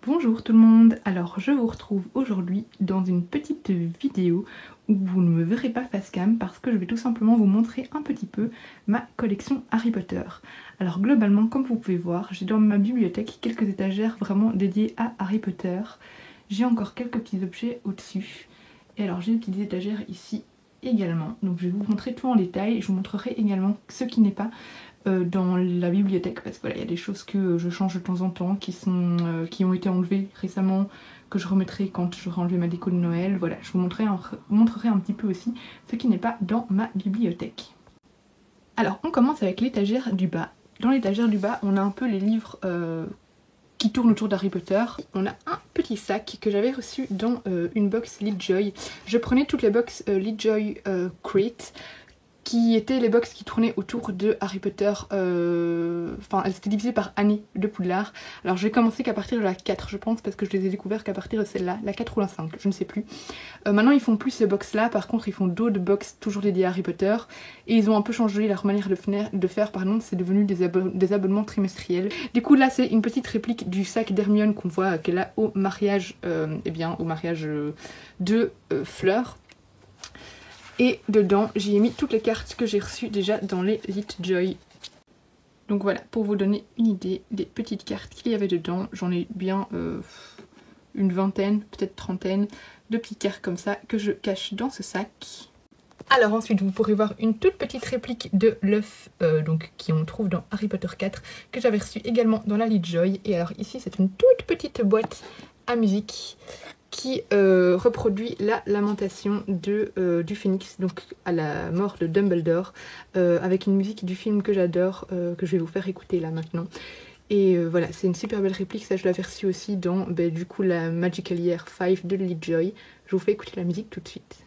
Bonjour tout le monde, alors je vous retrouve aujourd'hui dans une petite vidéo où vous ne me verrez pas face cam parce que je vais tout simplement vous montrer un petit peu ma collection Harry Potter. Alors globalement, comme vous pouvez voir, j'ai dans ma bibliothèque quelques étagères vraiment dédiées à Harry Potter. J'ai encore quelques petits objets au-dessus et alors j'ai des petites étagères ici également. Donc je vais vous montrer tout en détail et je vous montrerai également ce qui n'est pas dans la bibliothèque parce que voilà, il y a des choses que je change de temps en temps qui ont été enlevées récemment, que je remettrai quand j'aurai enlevé ma déco de Noël. Voilà, je vous montrerai un petit peu aussi ce qui n'est pas dans ma bibliothèque. Alors on commence avec l'étagère du bas. Dans l'étagère du bas, on a un peu les livres qui tournent autour d'Harry Potter. On a un petit sac que j'avais reçu dans une box Leadjoy. Je prenais toutes les box Leadjoy Crate, qui étaient les box qui tournaient autour de Harry Potter, enfin elles étaient divisées par année de Poudlard. Alors j'ai commencé qu'à partir de la 4 je pense, parce que je les ai découvertes qu'à partir de celle-là, la 4 ou la 5, je ne sais plus. Maintenant ils font plus ces box là, par contre ils font d'autres box toujours dédiées à Harry Potter, et ils ont un peu changé leur manière de faire, pardon, c'est devenu des abonnements trimestriels. Du coup là c'est une petite réplique du sac d'Hermione qu'on voit qu'elle a au mariage, de Fleur. Et dedans, j'y ai mis toutes les cartes que j'ai reçues déjà dans les Leadjoy. Donc voilà, pour vous donner une idée des petites cartes qu'il y avait dedans, j'en ai bien une vingtaine, peut-être trentaine de petites cartes comme ça que je cache dans ce sac. Alors ensuite, vous pourrez voir une toute petite réplique de l'œuf qu'on trouve dans Harry Potter 4, que j'avais reçue également dans la Leadjoy. Et alors ici, c'est une toute petite boîte à musique qui reproduit la lamentation du phénix, donc à la mort de Dumbledore, avec une musique du film que j'adore, que je vais vous faire écouter là maintenant. Et voilà, c'est une super belle réplique, ça je l'avais reçue aussi dans du coup la Magical Year 5 de Leadjoy. Je vous fais écouter la musique tout de suite.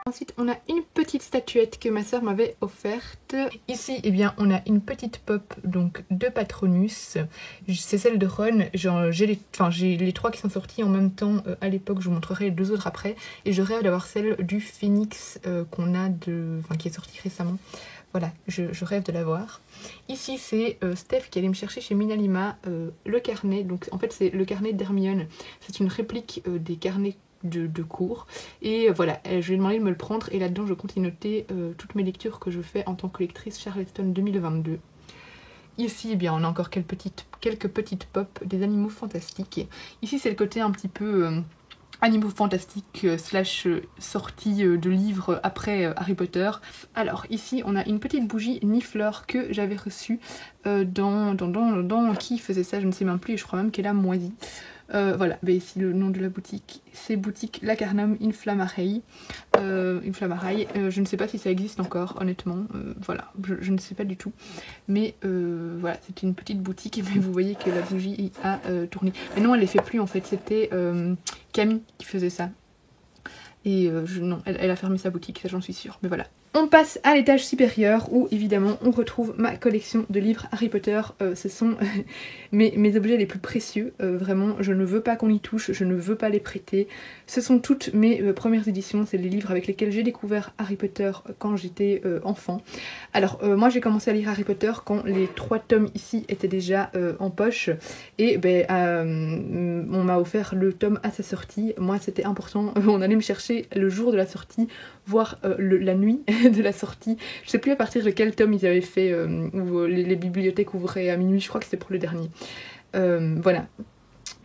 Ensuite, on a une petite statuette que ma soeur m'avait offerte. Ici, eh bien, on a une petite pop donc de Patronus. C'est celle de Ron. J'ai les trois qui sont sortis en même temps à l'époque. Je vous montrerai les deux autres après. Et je rêve d'avoir celle du Phénix qui est sortie récemment. Voilà, je rêve de l'avoir. Ici, c'est Steph qui allait me chercher chez Minalima le carnet. Donc, en fait, c'est le carnet d'Hermione. C'est une réplique des carnets de cours, et voilà, je lui ai demandé de me le prendre, et là-dedans je compte y noter toutes mes lectures que je fais en tant que lectrice Charleston 2022. Ici, eh bien, on a encore quelques petites pop des animaux fantastiques. Ici, c'est le côté un petit peu animaux fantastiques / sortie de livres après Harry Potter. Alors ici on a une petite bougie Nifleur que j'avais reçue dans qui faisait ça, je ne sais même plus, et je crois même qu'elle a moisi. Voilà, mais ici le nom de la boutique, c'est boutique Lacarnum Inflammarail. Je ne sais pas si ça existe encore, honnêtement. Voilà, je ne sais pas du tout. Mais voilà, c'était une petite boutique, mais vous voyez que la bougie a tourné. Mais non, elle les fait plus en fait, c'était Camille qui faisait ça. Et non, elle a fermé sa boutique, ça j'en suis sûre, mais voilà. On passe à l'étage supérieur où évidemment on retrouve ma collection de livres Harry Potter. Ce sont mes objets les plus précieux, vraiment je ne veux pas qu'on y touche, je ne veux pas les prêter. Ce sont toutes mes premières éditions, c'est les livres avec lesquels j'ai découvert Harry Potter quand j'étais enfant. Alors moi j'ai commencé à lire Harry Potter quand les 3 tomes ici étaient déjà en poche, et on m'a offert le tome à sa sortie. Moi c'était important, on allait me chercher le jour de la sortie, voire la nuit de la sortie. Je sais plus à partir de quel tome ils avaient fait où les bibliothèques ouvraient à minuit, je crois que c'était pour le dernier. Voilà.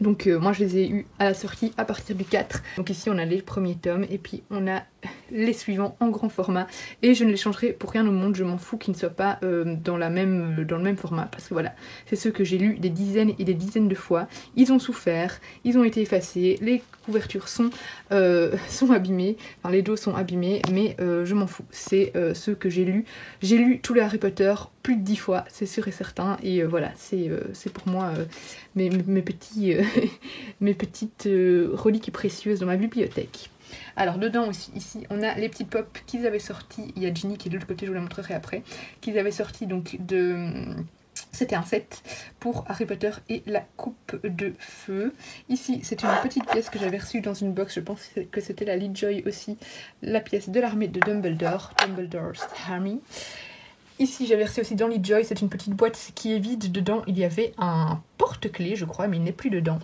Donc moi je les ai eus à la sortie à partir du 4. Donc ici on a les premiers tomes et puis on a les suivants en grand format. Et je ne les changerai pour rien au monde, je m'en fous qu'ils ne soient pas dans le même format. Parce que voilà, c'est ceux que j'ai lus des dizaines et des dizaines de fois. Ils ont souffert, ils ont été effacés, les couvertures sont abîmées, enfin les dos sont abîmés, mais je m'en fous. C'est ceux que j'ai lus. J'ai lu tous les Harry Potter plus de 10 fois, c'est sûr et certain. Et voilà, c'est pour moi mes petites reliques précieuses dans ma bibliothèque. Alors dedans aussi, ici, on a les petites pop qu'ils avaient sortis. Il y a Ginny qui est de l'autre côté, je vous la montrerai après. Qu'ils avaient sorti donc de... C'était un set pour Harry Potter et la coupe de feu. Ici, c'est une petite pièce que j'avais reçue dans une box. Je pense que c'était la Lovejoy aussi. La pièce de l'armée de Dumbledore. Dumbledore's Army. Ici, j'avais reçu aussi dans Lovejoy. C'est une petite boîte qui est vide. Dedans, il y avait un porte-clés, je crois, mais il n'est plus dedans.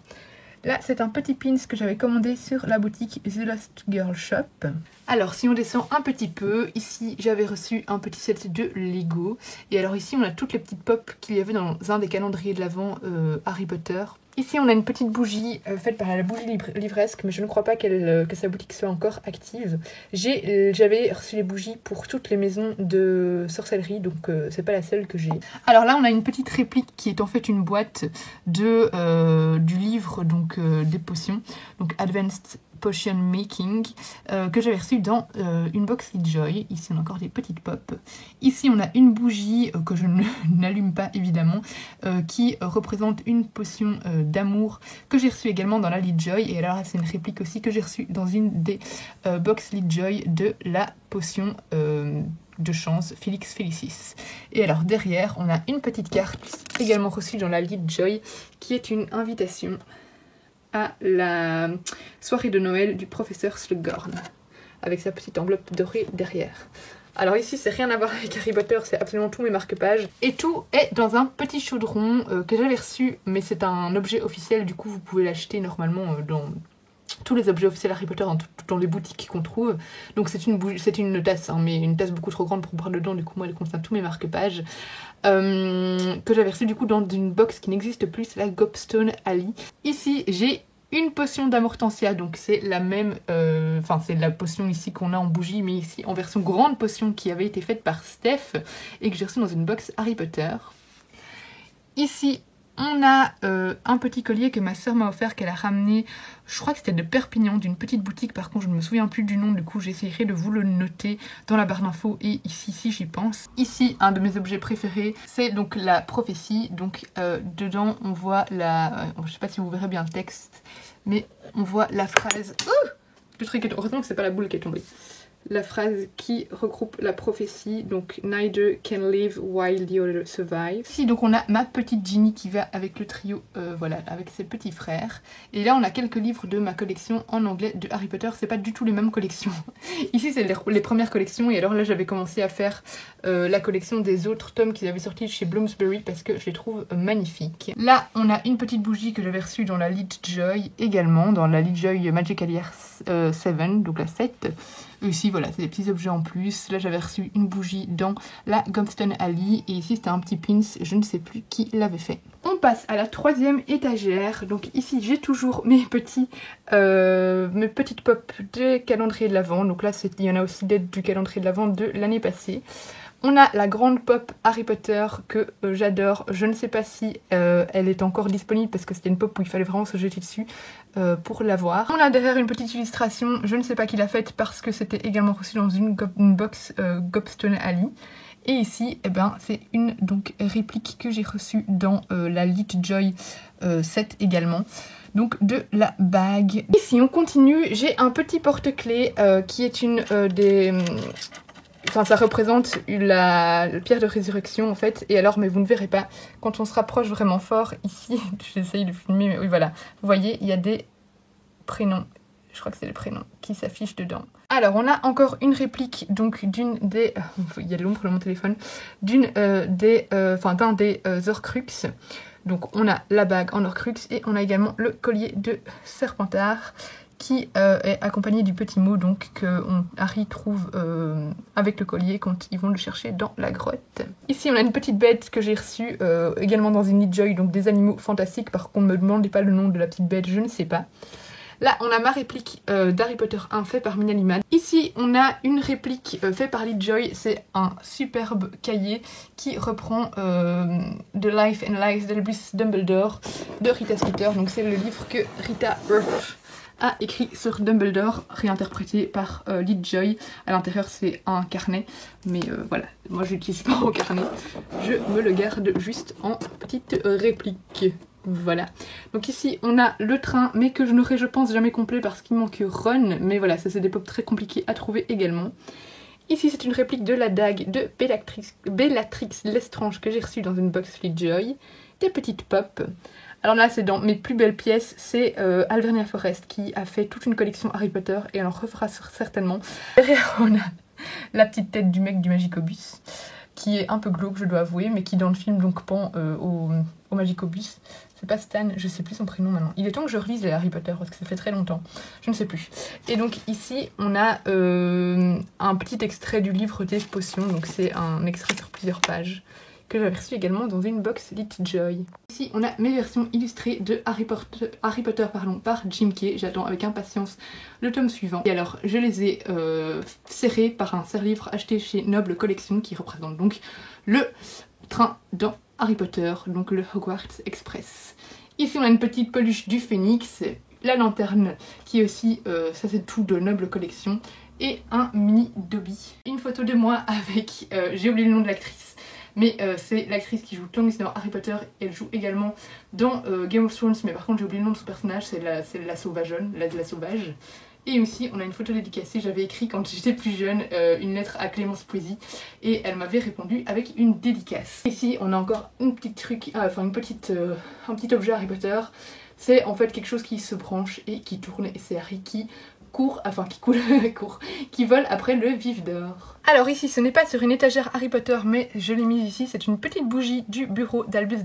Là, c'est un petit pins que j'avais commandé sur la boutique The Lost Girl Shop. Alors, si on descend un petit peu, ici, j'avais reçu un petit set de Lego. Et alors ici, on a toutes les petites pop qu'il y avait dans un des calendriers de l'Avent Harry Potter. Ici, on a une petite bougie faite par la bougie livresque, mais je ne crois pas que sa boutique soit encore active. J'avais reçu les bougies pour toutes les maisons de sorcellerie, donc c'est pas la seule que j'ai. Alors là, on a une petite réplique qui est en fait une boîte du livre donc des potions, donc Advanced Potion Making, que j'avais reçu dans une box Lovejoy. Ici on a encore des petites pop. Ici on a une bougie que je n'allume pas évidemment, qui représente une potion d'amour que j'ai reçue également dans la Lovejoy. Et alors c'est une réplique aussi que j'ai reçue dans une des box Lovejoy de la potion de chance Felix Felicis. Et alors derrière on a une petite carte également reçue dans la Lovejoy qui est une invitation à la soirée de Noël du professeur Slughorn, avec sa petite enveloppe dorée derrière. Alors ici, c'est rien à voir avec Harry Potter, c'est absolument tous mes marque-pages. Et tout est dans un petit chaudron que j'avais reçu, mais c'est un objet officiel, du coup vous pouvez l'acheter normalement dans tous les objets officiels Harry Potter, dans les boutiques qu'on trouve. Donc c'est une tasse, hein, mais une tasse beaucoup trop grande pour boire dedans, du coup moi elle contient tous mes marque-pages. Que j'avais reçu du coup dans une box qui n'existe plus, c'est la Gobstone Alley. Ici j'ai une potion d'Amortensia, donc c'est la même, c'est la potion ici qu'on a en bougie, mais ici en version grande potion qui avait été faite par Steph et que j'ai reçu dans une box Harry Potter. Ici on a un petit collier que ma soeur m'a offert, qu'elle a ramené, je crois que c'était de Perpignan, d'une petite boutique, par contre je ne me souviens plus du nom, du coup j'essayerai de vous le noter dans la barre d'infos et ici si j'y pense. Ici, un de mes objets préférés, c'est donc la prophétie, donc dedans on voit je sais pas si vous verrez bien le texte, mais on voit la phrase, heureusement que c'est pas la boule qui est tombée. La phrase qui regroupe la prophétie, donc neither can live while the other survive. Ici donc on a ma petite Ginny qui va avec le trio, voilà, avec ses petits frères. Et là on a quelques livres de ma collection en anglais de Harry Potter, c'est pas du tout les mêmes collections. Ici c'est les premières collections, et alors là j'avais commencé à faire la collection des autres tomes qu'ils avaient sortis chez Bloomsbury parce que je les trouve magnifiques. Là on a une petite bougie que j'avais reçue dans la Lovejoy également, dans la Lovejoy Magical Year 7, donc la 7. Ici voilà, c'est des petits objets en plus. Là j'avais reçu une bougie dans la Gobstone Alley et ici c'était un petit pins, je ne sais plus qui l'avait fait. On passe à la troisième étagère. Donc ici j'ai toujours mes petites pop des calendriers de l'Avent. Donc là il y en a aussi du calendrier de l'Avent de l'année passée. On a la grande pop Harry Potter que j'adore. Je ne sais pas si elle est encore disponible parce que c'était une pop où il fallait vraiment se jeter dessus pour l'avoir. On a derrière une petite illustration, je ne sais pas qui l'a faite parce que c'était également reçu dans une box Gobstone Alley. Et ici, c'est une réplique que j'ai reçue dans la Lovejoy 7 également. Donc de la bague. Ici on continue, j'ai un petit porte-clés qui est une des... Enfin, ça représente la pierre de résurrection en fait. Et alors, mais vous ne verrez pas, quand on se rapproche vraiment fort, ici, j'essaye de filmer, mais oui voilà. Vous voyez, il y a des prénoms, je crois que c'est les prénoms, qui s'affichent dedans. Alors, on a encore une réplique, donc d'une des... il y a de l'ombre dans mon téléphone. D'un des Horcruxes. Donc, on a la bague en Horcrux et on a également le collier de Serpentard, qui est accompagné du petit mot donc que Harry trouve avec le collier quand ils vont le chercher dans la grotte. Ici on a une petite bête que j'ai reçue également dans une Lovejoy, donc des animaux fantastiques. Par contre, ne me demandez pas le nom de la petite bête, je ne sais pas. Là on a ma réplique d'Harry Potter 1 fait par Mina Liman. Ici on a une réplique faite par Lovejoy, c'est un superbe cahier qui reprend The Life and Lies d'Albus Dumbledore de Rita Skeeter. Donc c'est le livre que Rita a écrit sur Dumbledore, réinterprété par Lovejoy. À l'intérieur c'est un carnet, mais voilà, moi je l'utilise pas en carnet, je me le garde juste en petite réplique. Voilà. Donc ici, on a le train, mais que je n'aurai, je pense, jamais complet parce qu'il manque Ron. Mais voilà, ça c'est des pops très compliqués à trouver également. Ici, c'est une réplique de la dague de Bellatrix Lestrange que j'ai reçue dans une box FleetJoy. Des petites pop. Alors là, c'est dans mes plus belles pièces. C'est Alvernia Forest qui a fait toute une collection Harry Potter et elle en refera certainement. Derrière, on a la petite tête du mec du Magicobus, qui est un peu glauque, je dois avouer, mais qui dans le film donc pend au Magicobus. C'est pas Stan, je sais plus son prénom maintenant. Il est temps que je relise les Harry Potter parce que ça fait très longtemps. Je ne sais plus. Et donc ici, on a un petit extrait du livre des potions. Donc c'est un extrait sur plusieurs pages que j'avais reçu également dans une box FleetJoy. Ici, on a mes versions illustrées de Harry Potter par Jim Kay. J'attends avec impatience le tome suivant. Et alors, je les ai serrés par un serre-livre acheté chez Noble Collection qui représente donc le train dans Harry Potter, donc le Hogwarts Express. Ici, on a une petite peluche du Phénix, la lanterne qui est aussi, ça c'est tout de Noble Collection, et un mini Dobby. Une photo de moi avec, j'ai oublié le nom de l'actrice, mais c'est l'actrice qui joue Tonks dans Harry Potter. Elle joue également dans Game of Thrones, mais par contre j'ai oublié le nom de son personnage, c'est la sauvageonne, la sauvage. Et aussi on a une photo dédicacée, j'avais écrit quand j'étais plus jeune une lettre à Clémence Poésie et elle m'avait répondu avec une dédicace. Ici on a encore une petite truc, un petit objet Harry Potter. C'est en fait quelque chose qui se branche et qui tourne et c'est Harry qui qui vole après le vif d'or. Alors ici ce n'est pas sur une étagère Harry Potter mais je l'ai mise ici, c'est une petite bougie du bureau d'Albus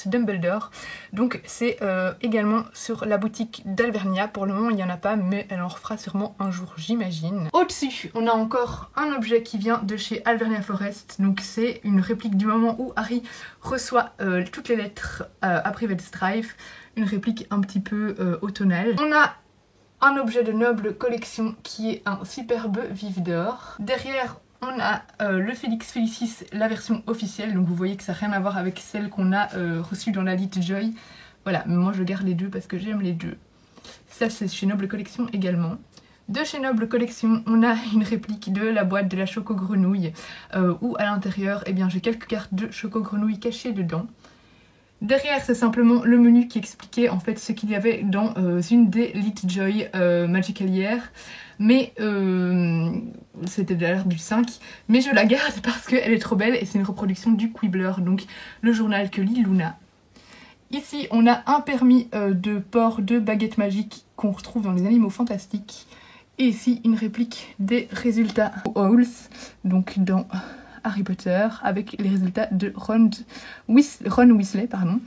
Dumbledore. Donc c'est également sur la boutique d'Alvernia. Pour le moment il n'y en a pas mais elle en refera sûrement un jour j'imagine. Au-dessus on a encore un objet qui vient de chez Alvernia Forest. Donc c'est une réplique du moment où Harry reçoit toutes les lettres à Private Strife. Une réplique un petit peu automnale. On a un objet de Noble Collection qui est un superbe vif d'or. Derrière on a le Félix Felicis, la version officielle, donc vous voyez que ça n'a rien à voir avec celle qu'on a reçue dans la FleetJoy. Voilà, mais moi je garde les deux parce que j'aime les deux. Ça c'est chez Noble Collection également. De chez Noble Collection, on a une réplique de la boîte de la Choco Grenouille où à l'intérieur, eh bien, j'ai quelques cartes de Choco Grenouille cachées dedans. Derrière, c'est simplement le menu qui expliquait en fait ce qu'il y avait dans une des FleetJoy Magical Year. Mais c'était d'ailleurs du 5. Mais je la garde parce qu'elle est trop belle et c'est une reproduction du Quibbler, donc le journal que lit Luna. Ici, on a un permis de port de baguette magique qu'on retrouve dans les Animaux Fantastiques. Et ici, une réplique des résultats Owls, donc dans Harry Potter, avec les résultats de Ron Weasley, pardon.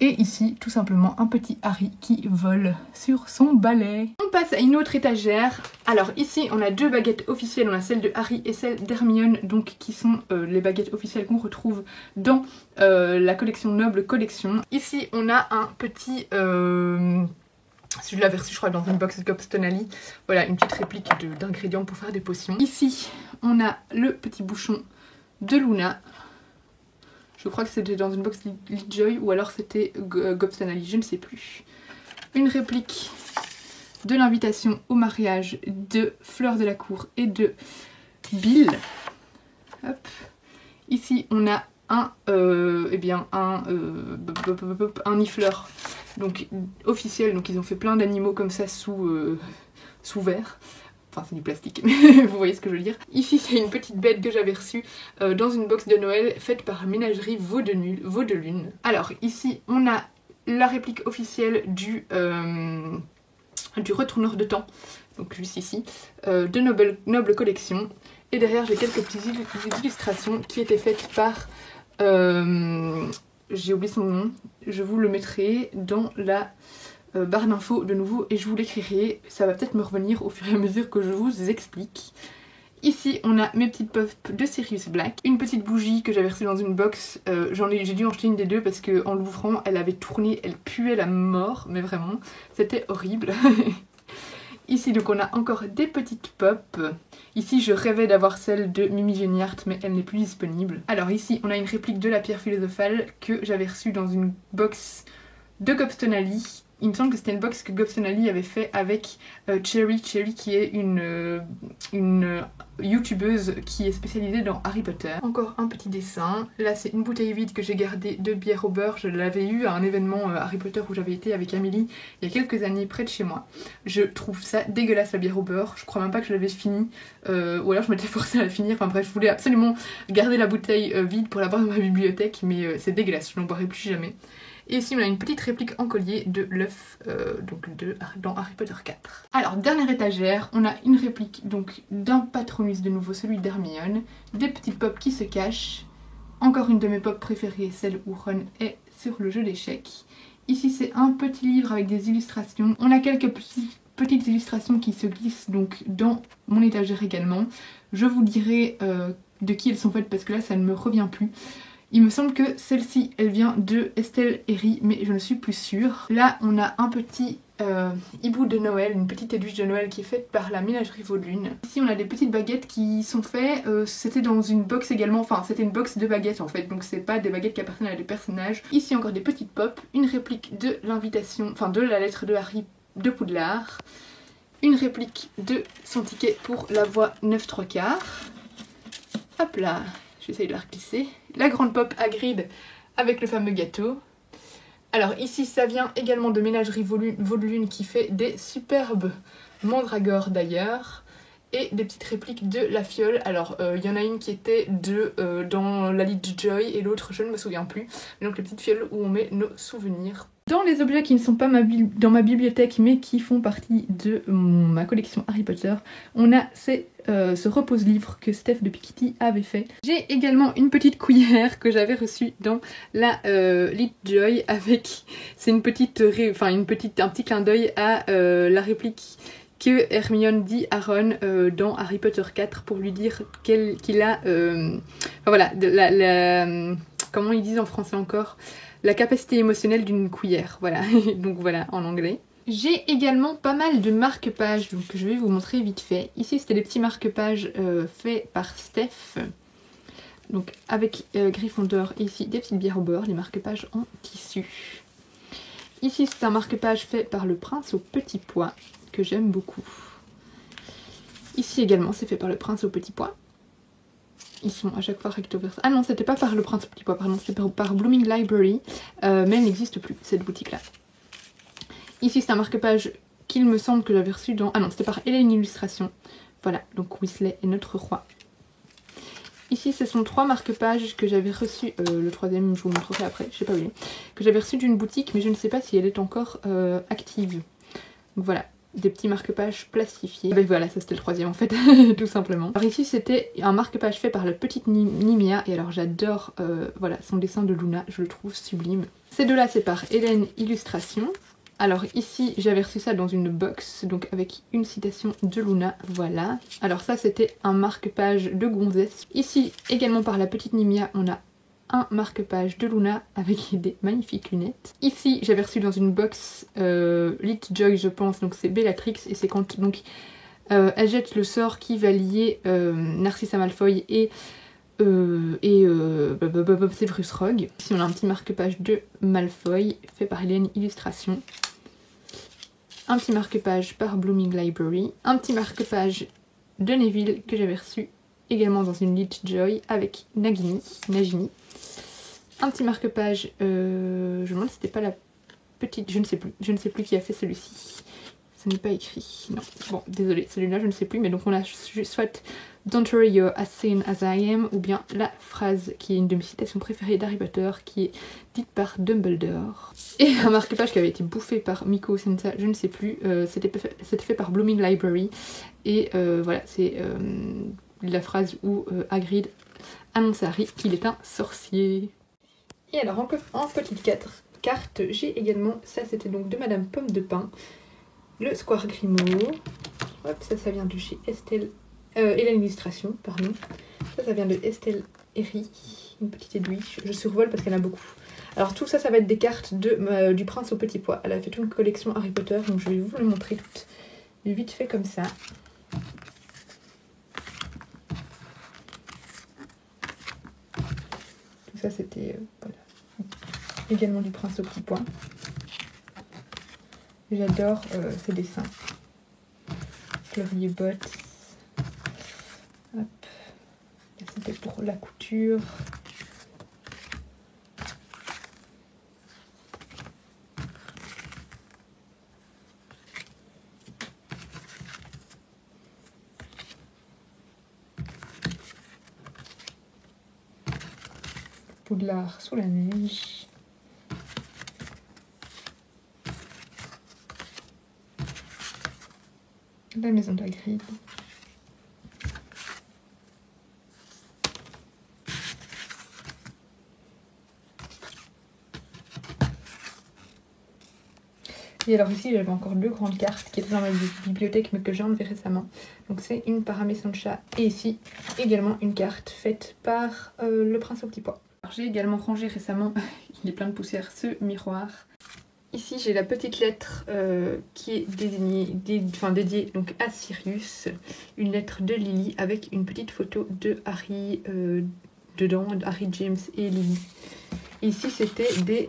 Et ici, tout simplement, un petit Harry qui vole sur son balai. On passe à une autre étagère. Alors ici, on a deux baguettes officielles. On a celle de Harry et celle d'Hermione, donc qui sont les baguettes officielles qu'on retrouve dans la collection Noble Collection. Ici, on a un petit... je l'avais reçu, je crois, dans une box Gobstonally. Voilà, une petite réplique d'ingrédients pour faire des potions. Ici, on a le petit bouchon de Luna. Je crois que c'était dans une box FleetJoy ou alors c'était Gobstonally, je ne sais plus. Une réplique de l'invitation au mariage de Fleur de la Cour et de Bill. Hop. Ici on a un nifleur donc officiel, donc ils ont fait plein d'animaux comme ça sous verre. Enfin c'est du plastique, mais vous voyez ce que je veux dire. Ici c'est une petite bête que j'avais reçue dans une box de Noël faite par Ménagerie Vaudelune. Alors ici on a la réplique officielle du retourneur de temps, donc celui-ci ici, de Noble Collection. Et derrière j'ai quelques petites illustrations qui étaient faites par... j'ai oublié son nom, je vous le mettrai dans la... barre d'infos de nouveau et je vous l'écrirai, ça va peut-être me revenir au fur et à mesure que je vous explique. Ici on a mes petites puffs de Sirius Black, une petite bougie que j'avais reçue dans une box, j'ai dû en jeter une des deux parce qu'en l'ouvrant elle avait tourné, elle puait la mort, mais vraiment c'était horrible. Ici donc on a encore des petites pop. Ici je rêvais d'avoir celle de Mimi Géniart mais elle n'est plus disponible. Alors ici on a une réplique de la pierre philosophale que j'avais reçue dans une box de Gobstonally Il me semble que c'était une box que Gobsonali avait fait avec Cherry. Cherry qui est une youtubeuse qui est spécialisée dans Harry Potter. Encore un petit dessin. Là c'est une bouteille vide que j'ai gardée de bière au beurre. Je l'avais eu à un événement Harry Potter où j'avais été avec Amélie il y a quelques années près de chez moi. Je trouve ça dégueulasse la bière au beurre. Je crois même pas que je l'avais fini. Ou alors je m'étais forcée à la finir. Enfin bref, je voulais absolument garder la bouteille vide pour l'avoir dans ma bibliothèque. Mais c'est dégueulasse, je n'en boirai plus jamais. Et ici on a une petite réplique en collier de l'œuf dans Harry Potter 4. Alors dernière étagère, on a une réplique donc d'un Patronus de nouveau, celui d'Hermione, des petites pop qui se cachent, encore une de mes pop préférées, celle où Ron est sur le jeu d'échecs. Ici c'est un petit livre avec des illustrations, on a quelques petites illustrations qui se glissent donc dans mon étagère également. Je vous dirai de qui elles sont faites parce que là ça ne me revient plus. Il me semble que celle-ci, elle vient de Estelle Herry, mais je ne suis plus sûre. Là, on a un petit hibou de Noël, une petite éluche de Noël qui est faite par la ménagerie Vaudelune. Ici, on a des petites baguettes qui sont faites. C'était dans une box également, enfin, c'était une box de baguettes en fait, donc c'est pas des baguettes qui appartiennent à des personnages. Ici, encore des petites pop, une réplique de l'invitation, enfin de la lettre de Harry de Poudlard, une réplique de son ticket pour la voie 9 3/4. Hop là, j'essaye de la reglisser. La grande pop Hagrid avec le fameux gâteau. Alors ici ça vient également de ménagerie Vaudelune qui fait des superbes mandragores d'ailleurs. Et des petites répliques de la fiole. Alors il y en a une qui était dans la Lit Joy et l'autre je ne me souviens plus. Donc les petites fioles où on met nos souvenirs. Dans les objets qui ne sont pas dans ma bibliothèque mais qui font partie de ma collection Harry Potter, on a ce repose-livre que Steph de Piketty avait fait. J'ai également une petite cuillère que j'avais reçue dans la Lit Joy avec... C'est un petit clin d'œil à la réplique que Hermione dit à Ron dans Harry Potter 4 pour lui dire qu'il a... voilà, comment ils disent en français encore ? La capacité émotionnelle d'une cuillère, voilà, donc voilà en anglais. J'ai également pas mal de marque-pages, donc je vais vous montrer vite fait. Ici c'était des petits marque-pages faits par Steph, donc avec Gryffondor, et ici des petites bières au beurre, les marque-pages en tissu. Ici c'est un marque-page fait par le Prince au petit pois, que j'aime beaucoup. Ici également c'est fait par le Prince au petit pois. Ils sont à chaque fois recto verso. Ah non, c'était pas par le Prince au petit pois, pardon, c'était par Blooming Library, mais elle n'existe plus, cette boutique-là. Ici, c'est un marque-page qu'il me semble que j'avais reçu dans... Ah non, c'était par Hélène Illustration. Voilà, donc Weasley est notre roi. Ici, ce sont 3 marque-pages que j'avais reçus, le troisième, je vous montrerai après, je sais pas où il est, que j'avais reçu d'une boutique, mais je ne sais pas si elle est encore active. Donc voilà. Des petits marque-pages plastifiés. Et voilà, ça c'était le troisième en fait, tout simplement. Alors ici c'était un marque-page fait par la petite Nimia, et alors j'adore voilà, son dessin de Luna, je le trouve sublime. Ces deux-là c'est par Hélène Illustration. Alors ici j'avais reçu ça dans une box, donc avec une citation de Luna, voilà. Alors ça c'était un marque-page de gonzesse. Ici également par la petite Nimia on a un marque-page de Luna avec des magnifiques lunettes. Ici, j'avais reçu dans une box Lit Joy, je pense, donc c'est Bellatrix, et c'est quand donc elle jette le sort qui va lier Narcissa Malfoy et Severus Rogue. Ici, on a un petit marque-page de Malfoy fait par Hélène Illustration. Un petit marque-page par Blooming Library. Un petit marque-page de Neville que j'avais reçu également dans une Lit Joy avec Nagini. Un petit marque-page, je me demande si c'était pas la petite, je ne sais plus qui a fait celui-ci. Ça n'est pas écrit, non. Bon, désolé, celui-là je ne sais plus, mais donc on a soit Don't worry you're as sane as I am, ou bien la phrase qui est une de mes citations préférées d'Harry Potter, qui est dite par Dumbledore. Et un marque-page qui avait été bouffé par Miko Sensa, je ne sais plus, c'était fait par Blooming Library, et voilà, c'est la phrase où Hagrid annonce à Harry qu'il est un sorcier. Et alors en petite carte, j'ai également, ça c'était donc de Madame Pomme de Pin, le Square Grimaud. Hop, ça vient de chez Hélène Illustration, pardon. Ça vient de Estelle Herry, une petite aiguille. Je survole parce qu'elle a beaucoup. Alors tout ça, ça va être des cartes du Prince au petit pois. Elle a fait toute une collection Harry Potter, donc je vais vous le montrer toutes vite fait comme ça. Ça c'était voilà, également du Prince au petit pois. J'adore ces dessins. Fleury Bots. Hop. Là, c'était pour la couture. Poudlard sous la neige. La maison d'Hagrid. Et alors ici j'avais encore 2 grandes cartes qui étaient dans ma bibliothèque mais que j'ai enlevées récemment. Donc c'est une par Aimé Sancha et ici également une carte faite par le Prince au Petit Pois. J'ai également rangé récemment, il est plein de poussière, ce miroir. Ici j'ai la petite lettre qui est dédiée donc à Sirius, une lettre de Lily avec une petite photo de Harry dedans, Harry, James et Lily. Et ici c'était des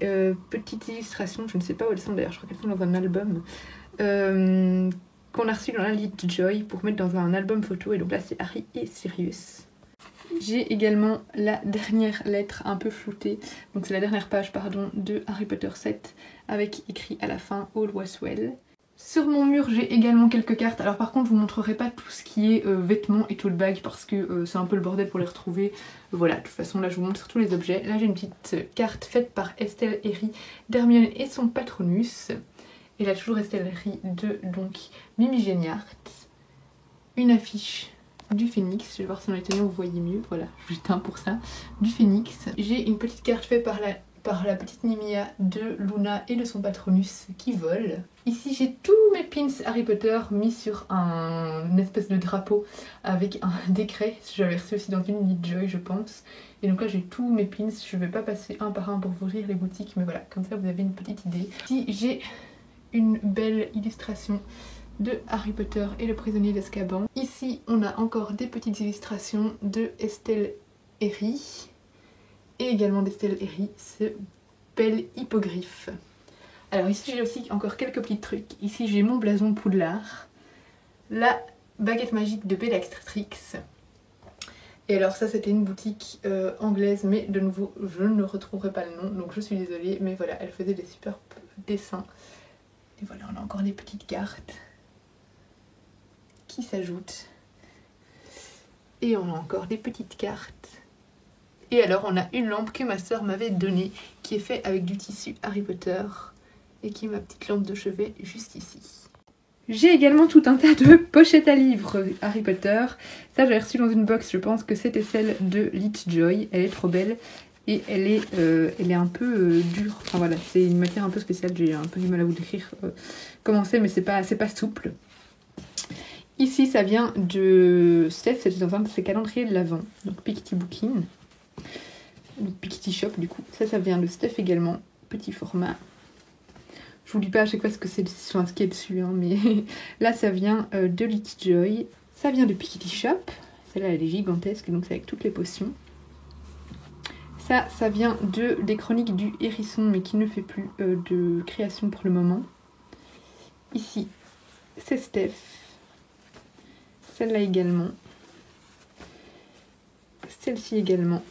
petites illustrations, je ne sais pas où elles sont d'ailleurs, je crois qu'elles sont dans un album qu'on a reçu dans la Lit Joy pour mettre dans un album photo, et donc là c'est Harry et Sirius. J'ai également la dernière lettre un peu floutée, donc c'est la dernière page pardon de Harry Potter 7 avec écrit à la fin All was well. Sur mon mur j'ai également quelques cartes, alors par contre je vous montrerai pas tout ce qui est vêtements et tote bag parce que c'est un peu le bordel pour les retrouver. Voilà, de toute façon là je vous montre tous les objets. Là j'ai une petite carte faite par Estelle Herry d'Hermione et son Patronus. Et là toujours Estelle Herry de donc Mimi Géniart. Une affiche du Phénix, je vais voir si on était mieux, vous voyez mieux, voilà, j'éteins pour ça, du Phénix. J'ai une petite carte faite par la petite Nimia de Luna et de son Patronus qui vole. Ici j'ai tous mes pins Harry Potter mis sur une espèce de drapeau avec un décret, j'avais reçu aussi dans une Lit Joy je pense. Et donc là j'ai tous mes pins, je vais pas passer un par un pour vous ouvrir les boutiques, mais voilà, comme ça vous avez une petite idée. Ici j'ai une belle illustration de Harry Potter et le prisonnier d'Azkaban. Ici on a encore des petites illustrations de Estelle Herry et également d'Estelle Herry, ce bel hippogriffe. Alors ici j'ai aussi encore quelques petits trucs. Ici j'ai mon blason Poudlard, la baguette magique de Bellatrix. Et alors ça c'était une boutique anglaise, mais de nouveau je ne retrouverai pas le nom donc je suis désolée, mais voilà, elle faisait des superbes dessins. Et voilà, on a encore des petites cartes qui s'ajoutent. Et on a encore des petites cartes. Et alors on a une lampe que ma soeur m'avait donnée, qui est faite avec du tissu Harry Potter, et qui est ma petite lampe de chevet juste ici. J'ai également tout un tas de pochettes à livres Harry Potter. Ça j'avais reçu dans une box, je pense que c'était celle de Lit Joy. Elle est trop belle. Et elle est un peu dure. Enfin voilà, c'est une matière un peu spéciale. J'ai un peu du mal à vous décrire comment c'est, mais c'est pas souple. Ici, ça vient de Steph, c'était dans un de ses calendriers de l'Avent. Donc Piketty Bookin. Donc Piketty Shop du coup. Ça vient de Steph également. Petit format. Je vous dis pas à chaque fois ce qu'il y a dessus, hein, mais là ça vient de Lit Joy. Ça vient de Piketty Shop. Celle-là elle est gigantesque, donc c'est avec toutes les potions. Ça vient des chroniques du hérisson, mais qui ne fait plus de création pour le moment. Ici, c'est Steph. Celle-là également. Celle-ci également.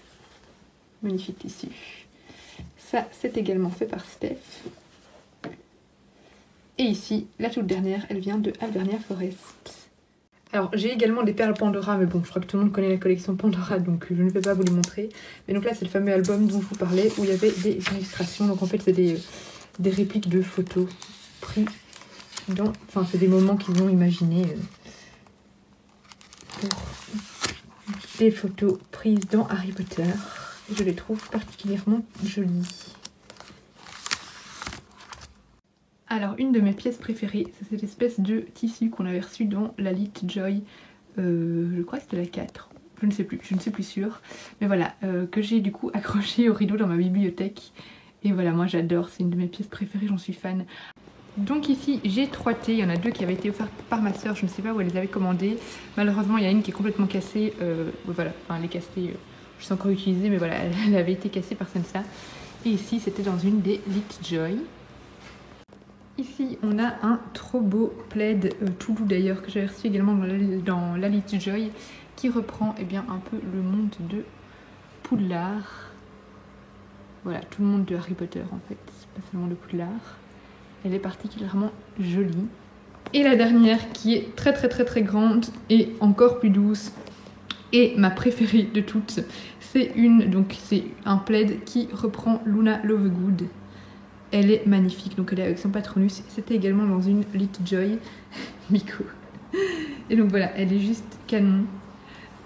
Magnifique tissu. Ça, c'est également fait par Steph. Et ici, la toute dernière, elle vient de Alvernia Forest. Alors j'ai également des perles Pandora, mais bon je crois que tout le monde connaît la collection Pandora donc je ne vais pas vous les montrer. Mais donc là c'est le fameux album dont je vous parlais où il y avait des illustrations, donc en fait c'est des répliques de photos prises dans... Enfin c'est des moments qu'ils ont imaginés pour des photos prises dans Harry Potter. Et je les trouve particulièrement jolies. Alors une de mes pièces préférées, c'est cette espèce de tissu qu'on avait reçu dans la Lit Joy, je crois que c'était la 4, je ne sais plus sûre, mais voilà, que j'ai du coup accroché au rideau dans ma bibliothèque, et voilà, moi j'adore, c'est une de mes pièces préférées, j'en suis fan. Donc ici j'ai 3 thés, il y en a 2 qui avaient été offertes par ma soeur, je ne sais pas où elle les avait commandées, malheureusement il y a une qui est complètement cassée, voilà, enfin elle est cassée, je sais encore utiliser, mais voilà, elle avait été cassée par Sansa, et ici c'était dans une des Lit Joy. Ici, on a un trop beau plaid, tout doux d'ailleurs, que j'ai reçu également dans l'Alice Joy, qui reprend eh bien, un peu le monde de Poudlard. Voilà, tout le monde de Harry Potter en fait, pas seulement de Poudlard. Elle est particulièrement jolie. Et la dernière, qui est très très très très grande et encore plus douce, et ma préférée de toutes, c'est un plaid qui reprend Luna Lovegood. Elle est magnifique, donc elle est avec son Patronus. C'était également dans une Lit Joy Miko. Et donc voilà, elle est juste canon.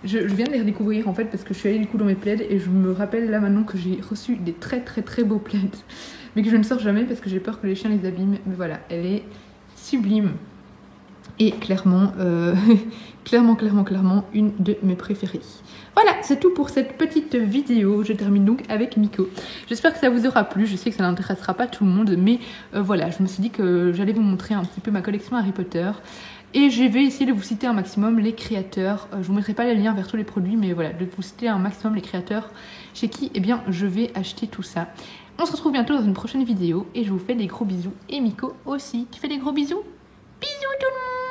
Je viens de les redécouvrir en fait parce que je suis allée du coup dans mes plaids et je me rappelle là maintenant que j'ai reçu des très très très beaux plaids, mais que je ne sors jamais parce que j'ai peur que les chiens les abîment. Mais voilà, elle est sublime et clairement, clairement une de mes préférées. Voilà, c'est tout pour cette petite vidéo. Je termine donc avec Miko. J'espère que ça vous aura plu. Je sais que ça n'intéressera pas tout le monde, mais voilà, je me suis dit que j'allais vous montrer un petit peu ma collection Harry Potter. Et je vais essayer de vous citer un maximum les créateurs. Je vous mettrai pas les liens vers tous les produits, mais voilà, de vous citer un maximum les créateurs chez qui eh bien, je vais acheter tout ça. On se retrouve bientôt dans une prochaine vidéo et je vous fais des gros bisous. Et Miko aussi. Tu fais des gros bisous? Bisous tout le monde!